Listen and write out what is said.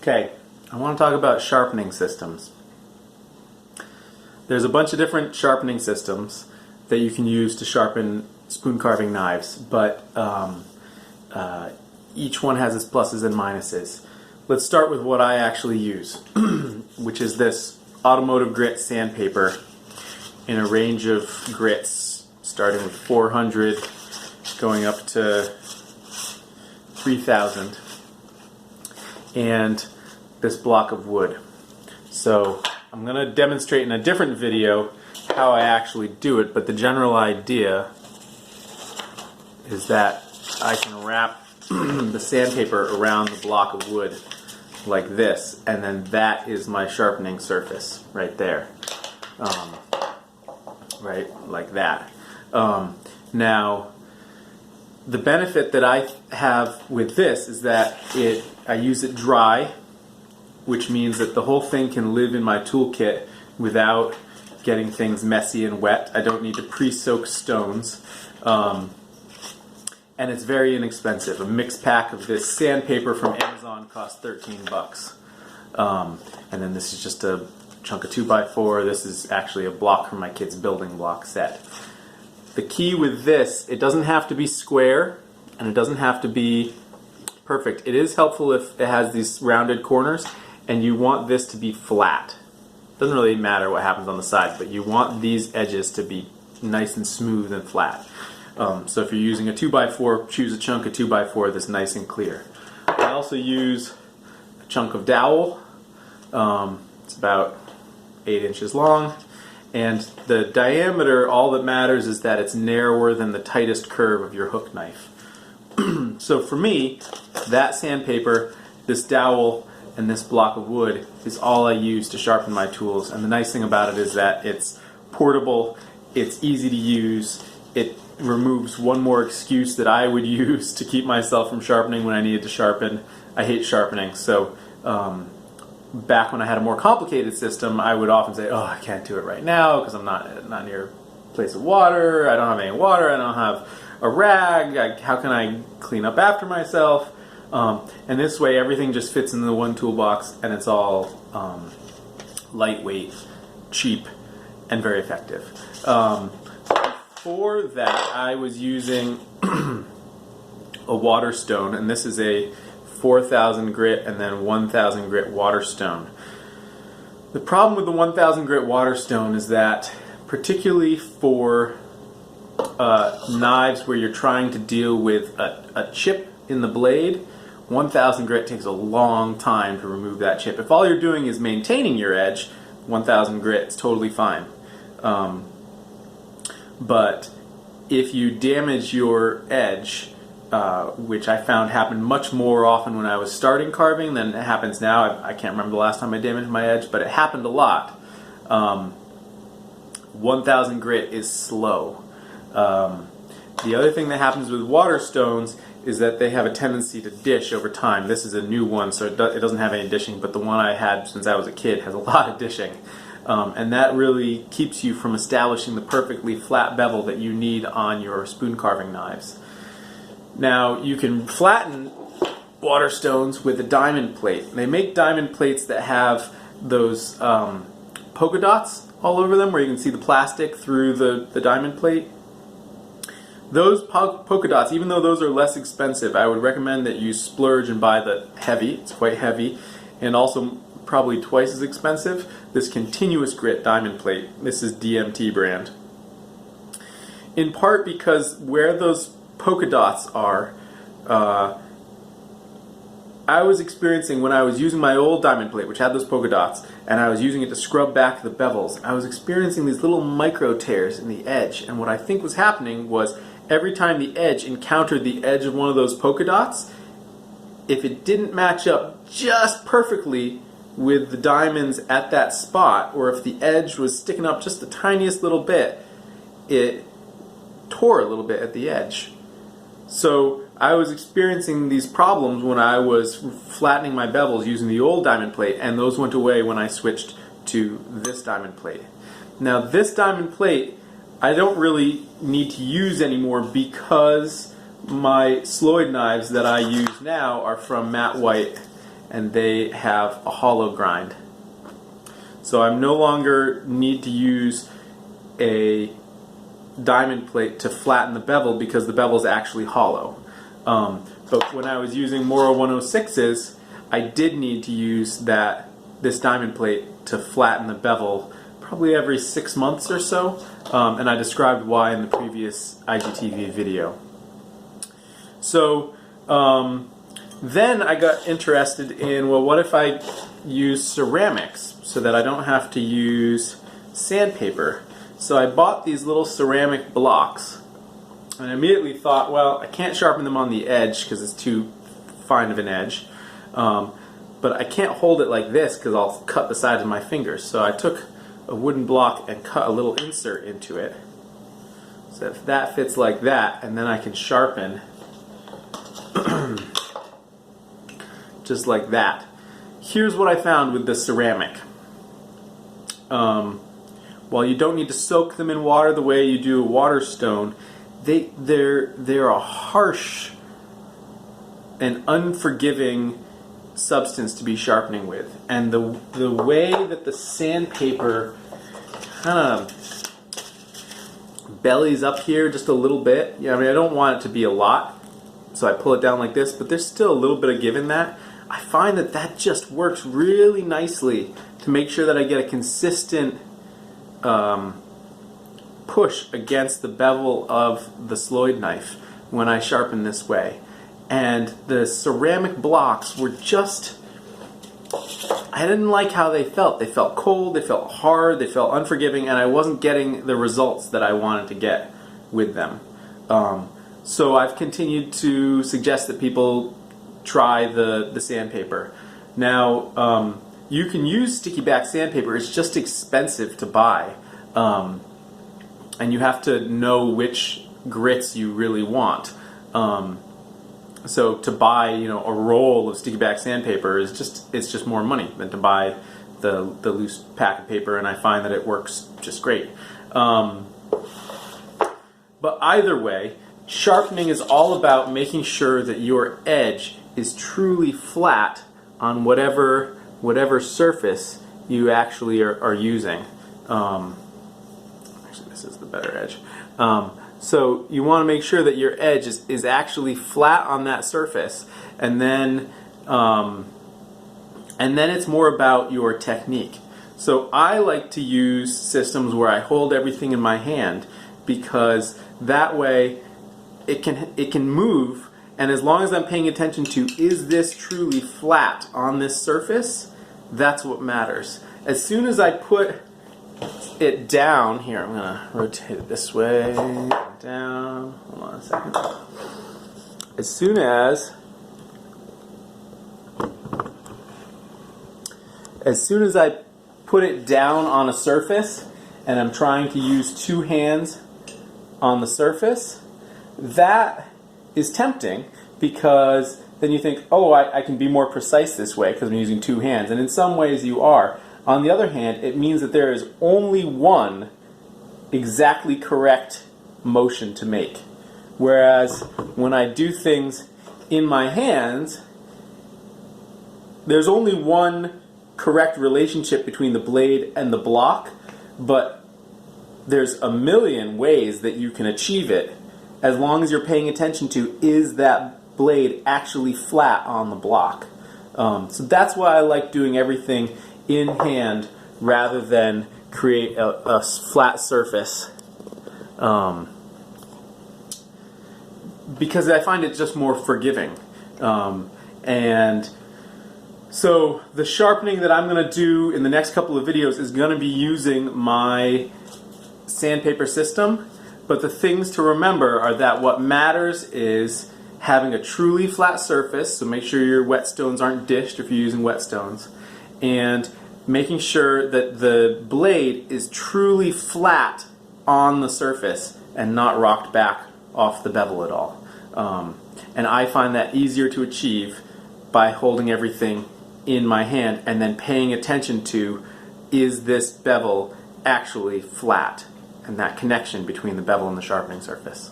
Okay, I want to talk about sharpening systems. There's a bunch of different sharpening systems that you can use to sharpen spoon carving knives, but each one has its pluses and minuses. Let's start with what I actually use, which is this automotive grit sandpaper in a range of grits, starting with 400, going up to 3,000, and this block of wood. So I'm going to demonstrate in a different video how I actually do it, but the general idea is that I can wrap the sandpaper around the block of wood like this, and then that is my sharpening surface right there. Right, like that. Now, the benefit that I have with this is that I use it dry, which means that the whole thing can live in my toolkit without getting things messy and wet. I don't need to pre-soak stones. And it's very inexpensive. A mixed pack of this sandpaper from Amazon costs 13 bucks. And then this is just a chunk of 2x4. This is actually a block from my kid's building block set. The key with this, it doesn't have to be square and it doesn't have to be perfect. It is helpful if it has these rounded corners, and you want this to be flat. Doesn't really matter what happens on the sides, but you want these edges to be nice and smooth and flat. So if you're using a 2x4, choose a chunk of 2x4 that's nice and clear. I also use a chunk of dowel. It's about 8 inches long, and the diameter, all that matters is that it's narrower than the tightest curve of your hook knife. So for me, that sandpaper, this dowel, and this block of wood is all I use to sharpen my tools. And the nice thing about it is that it's portable, it's easy to use, it removes one more excuse that I would use to keep myself from sharpening when I needed to sharpen. I hate sharpening, so back when I had a more complicated system, I would often say, oh, I can't do it right now because I'm not near a place of water, I don't have any water, I don't have a rag, how can I clean up after myself? And this way everything just fits in the one toolbox, and it's all lightweight, cheap, and very effective. For that, I was using a water stone, and this is a 4,000 grit and then 1,000 grit water stone. The problem with the 1,000 grit water stone is that, particularly for knives where you're trying to deal with a chip in the blade, 1,000 grit takes a long time to remove that chip. If all you're doing is maintaining your edge, 1,000 grit is totally fine. But if you damage your edge, which I found happened much more often when I was starting carving than it happens now. I can't remember the last time I damaged my edge, but it happened a lot. 1,000 grit is slow. The other thing that happens with water stones is that they have a tendency to dish over time. This is a new one, so it doesn't have any dishing, but the one I had since I was a kid has a lot of dishing. And that really keeps you from establishing the perfectly flat bevel that you need on your spoon carving knives. Now, you can flatten water stones with a diamond plate. They make diamond plates that have those polka dots all over them, where you can see the plastic through the diamond plate. Those polka dots, even though those are less expensive, I would recommend that you splurge and buy the heavy. It's quite heavy, and also probably twice as expensive, this continuous grit diamond plate. This is DMT brand. In part because where those polka dots are, I was experiencing when I was using my old diamond plate, which had those polka dots, and I was using it to scrub back the bevels, I was experiencing these little micro tears in the edge, and what I think was happening was every time the edge encountered the edge of one of those polka dots, if it didn't match up just perfectly with the diamonds at that spot, or if the edge was sticking up just the tiniest little bit, it tore a little bit at the edge. So I was experiencing these problems when I was flattening my bevels using the old diamond plate, and those went away when I switched to this diamond plate. Now this diamond plate I don't really need to use anymore because my Sloyd knives that I use now are from Matte White, and they have a hollow grind. So I no longer need to use a diamond plate to flatten the bevel because the bevel is actually hollow. But when I was using Moro 106s, I did need to use this diamond plate to flatten the bevel probably every 6 months or so, and I described why in the previous IGTV video. So then I got interested in, well, what if I use ceramics so that I don't have to use sandpaper? So I bought these little ceramic blocks, and I immediately thought, well, I can't sharpen them on the edge because it's too fine of an edge, but I can't hold it like this because I'll cut the sides of my fingers. So I took a wooden block and cut a little insert into it, so if that fits like that, and then I can sharpen just like that. Here's what I found with the ceramic. While you don't need to soak them in water the way you do a water stone, they're a harsh and unforgiving substance to be sharpening with. And the way that the sandpaper kind of bellies up here just a little bit, I mean, I don't want it to be a lot, so I pull it down like this, but there's still a little bit of give in that. I find that just works really nicely to make sure that I get a consistent push against the bevel of the Sloyd knife when I sharpen this way. And the ceramic blocks were just, I didn't like how they felt. They felt cold, they felt hard, they felt unforgiving, and I wasn't getting the results that I wanted to get with them. So I've continued to suggest that people try the sandpaper. Now, you can use sticky back sandpaper. It's just expensive to buy, and you have to know which grits you really want. So to buy, a roll of sticky back sandpaper it's just more money than to buy the loose pack of paper, and I find that it works just great. But either way, sharpening is all about making sure that your edge is truly flat on whatever surface you actually are using. Actually, this is the better edge. So you want to make sure that your edge is actually flat on that surface, and then it's more about your technique. So I like to use systems where I hold everything in my hand, because that way it can move, and as long as I'm paying attention to, is this truly flat on this surface, that's what matters. As soon as I put it down, here I'm going to rotate it this way, down, hold on a second. As soon as I put it down on a surface, and I'm trying to use two hands on the surface, that is tempting, because then you think, oh, I can be more precise this way because I'm using two hands, and in some ways you are. On the other hand, it means that there is only one exactly correct motion to make. Whereas when I do things in my hands, there's only one correct relationship between the blade and the block, but there's a million ways that you can achieve it, as long as you're paying attention to, is that blade actually flat on the block. So that's why I like doing everything in hand rather than create a flat surface, because I find it just more forgiving. And so the sharpening that I'm going to do in the next couple of videos is going to be using my sandpaper system, but the things to remember are that what matters is having a truly flat surface, so make sure your whetstones aren't dished if you're using whetstones, and making sure that the blade is truly flat on the surface and not rocked back off the bevel at all. And I find that easier to achieve by holding everything in my hand and then paying attention to, is this bevel actually flat, and that connection between the bevel and the sharpening surface.